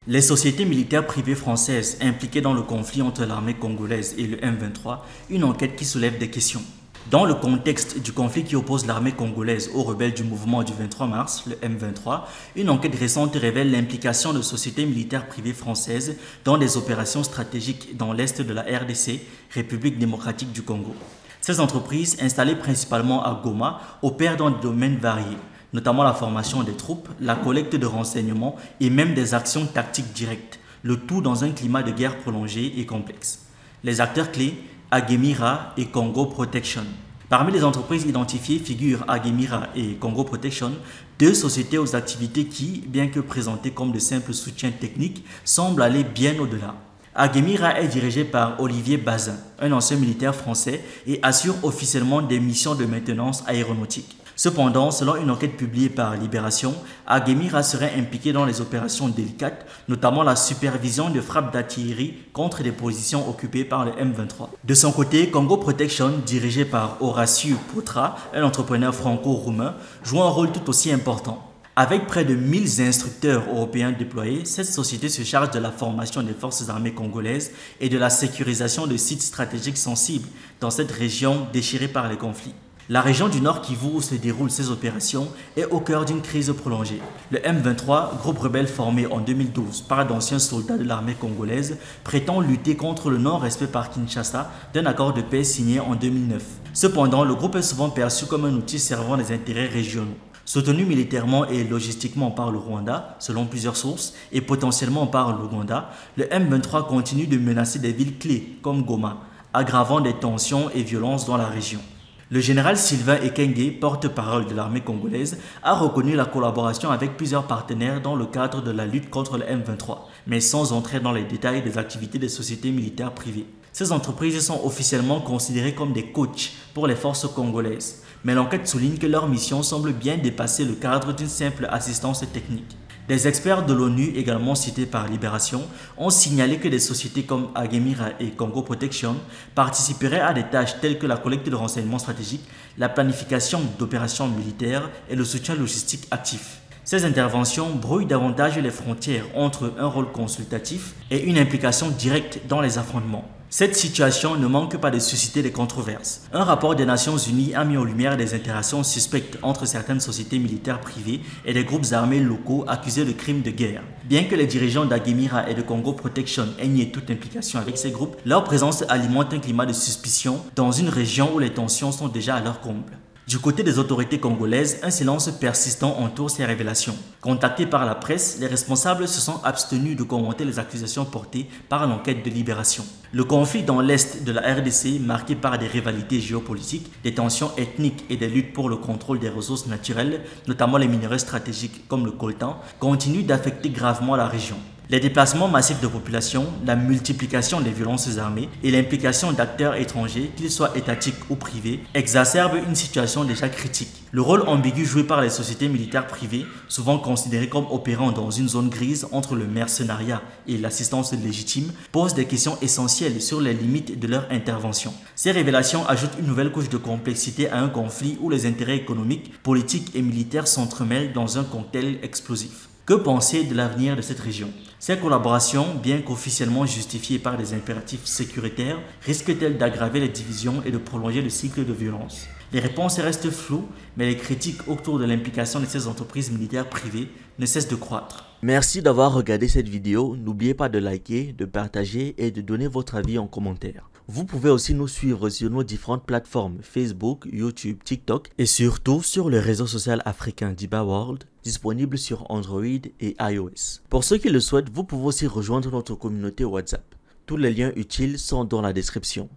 Les sociétés militaires privées françaises impliquées dans le conflit entre l'armée congolaise et le M23, une enquête qui soulève des questions. Dans le contexte du conflit qui oppose l'armée congolaise aux rebelles du mouvement du 23 mars, le M23, une enquête récente révèle l'implication de sociétés militaires privées françaises dans des opérations stratégiques dans l'est de la RDC, République démocratique du Congo. Ces entreprises, installées principalement à Goma, opèrent dans des domaines variés, notamment la formation des troupes, la collecte de renseignements et même des actions tactiques directes, le tout dans un climat de guerre prolongé et complexe. Les acteurs clés, Agemira et Congo Protection. Parmi les entreprises identifiées figurent Agemira et Congo Protection, deux sociétés aux activités qui, bien que présentées comme de simples soutiens techniques, semblent aller bien au-delà. Agemira est dirigé par Olivier Bazin, un ancien militaire français, et assure officiellement des missions de maintenance aéronautique. Cependant, selon une enquête publiée par Libération, Agemira serait impliqué dans les opérations délicates, notamment la supervision de frappes d'artillerie contre des positions occupées par le M23. De son côté, Congo Protection, dirigé par Horacio Potra, un entrepreneur franco-roumain, joue un rôle tout aussi important. Avec près de 1000 instructeurs européens déployés, cette société se charge de la formation des forces armées congolaises et de la sécurisation de sites stratégiques sensibles dans cette région déchirée par les conflits. La région du Nord Kivu où se déroulent ces opérations est au cœur d'une crise prolongée. Le M23, groupe rebelle formé en 2012 par d'anciens soldats de l'armée congolaise, prétend lutter contre le non-respect par Kinshasa d'un accord de paix signé en 2009. Cependant, le groupe est souvent perçu comme un outil servant les intérêts régionaux. Soutenu militairement et logistiquement par le Rwanda, selon plusieurs sources, et potentiellement par l'Ouganda, le M23 continue de menacer des villes clés comme Goma, aggravant des tensions et violences dans la région. Le général Sylvain Ekenge, porte-parole de l'armée congolaise, a reconnu la collaboration avec plusieurs partenaires dans le cadre de la lutte contre le M23, mais sans entrer dans les détails des activités des sociétés militaires privées. Ces entreprises sont officiellement considérées comme des coachs pour les forces congolaises, mais l'enquête souligne que leur mission semble bien dépasser le cadre d'une simple assistance technique. Des experts de l'ONU, également cités par Libération, ont signalé que des sociétés comme Agemira et Congo Protection participeraient à des tâches telles que la collecte de renseignements stratégiques, la planification d'opérations militaires et le soutien logistique actif. Ces interventions brouillent davantage les frontières entre un rôle consultatif et une implication directe dans les affrontements. Cette situation ne manque pas de susciter des controverses. Un rapport des Nations Unies a mis en lumière des interactions suspectes entre certaines sociétés militaires privées et des groupes armés locaux accusés de crimes de guerre. Bien que les dirigeants d'Agemira et de Congo Protection aient nié toute implication avec ces groupes, leur présence alimente un climat de suspicion dans une région où les tensions sont déjà à leur comble. Du côté des autorités congolaises, un silence persistant entoure ces révélations. Contactés par la presse, les responsables se sont abstenus de commenter les accusations portées par l'enquête de Libération. Le conflit dans l'est de la RDC, marqué par des rivalités géopolitiques, des tensions ethniques et des luttes pour le contrôle des ressources naturelles, notamment les minerais stratégiques comme le coltan, continue d'affecter gravement la région. Les déplacements massifs de population, la multiplication des violences armées et l'implication d'acteurs étrangers, qu'ils soient étatiques ou privés, exacerbent une situation déjà critique. Le rôle ambigu joué par les sociétés militaires privées, souvent considérées comme opérant dans une zone grise entre le mercenariat et l'assistance légitime, pose des questions essentielles sur les limites de leur intervention. Ces révélations ajoutent une nouvelle couche de complexité à un conflit où les intérêts économiques, politiques et militaires s'entremêlent dans un cocktail explosif. Que penser de l'avenir de cette région? Ces collaborations, bien qu'officiellement justifiées par des impératifs sécuritaires, risquent-elles d'aggraver les divisions et de prolonger le cycle de violence? Les réponses restent floues, mais les critiques autour de l'implication de ces entreprises militaires privées ne cessent de croître. Merci d'avoir regardé cette vidéo. N'oubliez pas de liker, de partager et de donner votre avis en commentaire. Vous pouvez aussi nous suivre sur nos différentes plateformes Facebook, YouTube, TikTok et surtout sur le réseau social africain d'Iba World, disponible sur Android et iOS. Pour ceux qui le souhaitent, vous pouvez aussi rejoindre notre communauté WhatsApp. Tous les liens utiles sont dans la description.